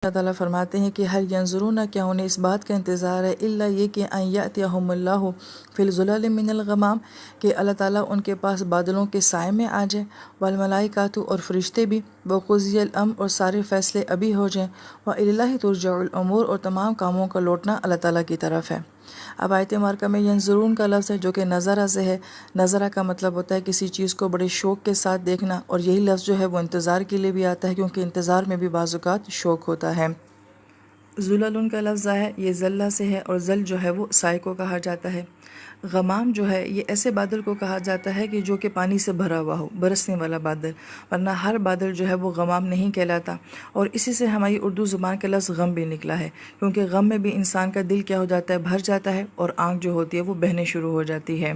اللہ تعالیٰ فرماتے ہیں کہ حل ینظرون، کیا انہیں اس بات کا انتظار ہے، الا یہ کہ ان یأتیہم اللہ فی الظلال من الغمام، کہ اللہ تعالیٰ ان کے پاس بادلوں کے سائے میں آ جائے، والملائکۃ اور فرشتے بھی، وقضی الامر اور سارے فیصلے ابھی ہو جائیں، وإلی اللہ ترجع الامور اور تمام کاموں کا لوٹنا اللہ تعالیٰ کی طرف ہے۔ اب آیت مبارکہ میں ینظرون کا لفظ ہے جو کہ نظرہ سے ہے۔ نظرہ کا مطلب ہوتا ہے کسی چیز کو بڑے شوق کے ساتھ دیکھنا، اور یہی لفظ جو ہے وہ انتظار کے لیے بھی آتا ہے، کیونکہ انتظار میں بھی بعض اوقات شوق ہوتا ہے۔ ذلل کا لفظ ہے، یہ ذلہ سے ہے، اور ذل جو ہے وہ سائے کو کہا جاتا ہے۔ غمام جو ہے یہ ایسے بادل کو کہا جاتا ہے کہ جو کہ پانی سے بھرا ہوا ہو، برسنے والا بادل، ورنہ ہر بادل جو ہے وہ غمام نہیں کہلاتا۔ اور اسی سے ہماری اردو زبان کا لفظ غم بھی نکلا ہے، کیونکہ غم میں بھی انسان کا دل کیا ہو جاتا ہے، بھر جاتا ہے، اور آنکھ جو ہوتی ہے وہ بہنے شروع ہو جاتی ہے۔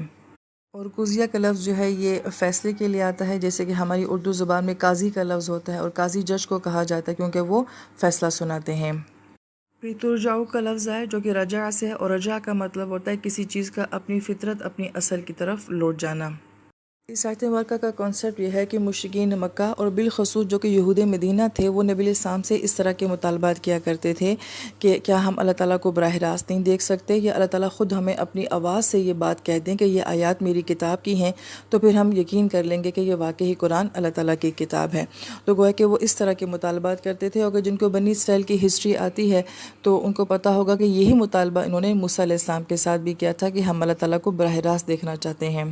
اور قضیہ کا لفظ جو ہے یہ فیصلے کے لیے آتا ہے، جیسے کہ ہماری اردو زبان میں قاضی کا لفظ ہوتا ہے، اور قاضی جج کو کہا جاتا ہے کیونکہ وہ فیصلہ سناتے ہیں۔ پھر ترجعو کا لفظ ہے جو کہ رجع سے ہے، اور رجع کا مطلب ہوتا ہے کسی چیز کا اپنی فطرت، اپنی اصل کی طرف لوٹ جانا۔ اس آیت مبارکہ کا کانسیپٹ یہ ہے کہ مشرکین مکہ اور بالخصوص جو کہ یہود مدینہ تھے، وہ نبی علیہ السلام سے اس طرح کے مطالبات کیا کرتے تھے کہ کیا ہم اللہ تعالیٰ کو براہ راست نہیں دیکھ سکتے، یا اللہ تعالیٰ خود ہمیں اپنی آواز سے یہ بات کہہ دیں کہ یہ آیات میری کتاب کی ہیں، تو پھر ہم یقین کر لیں گے کہ یہ واقعی قرآن اللہ تعالیٰ کی کتاب ہے۔ تو گویا کہ وہ اس طرح کے مطالبات کرتے تھے، اور جن کو بنی اسرائیل کی ہسٹری آتی ہے تو ان کو پتہ ہوگا کہ یہی مطالبہ انہوں نے موسیٰ علیہ السلام کے ساتھ بھی کیا تھا کہ ہم اللہ تعالیٰ کو براہ راست دیکھنا چاہتے ہیں۔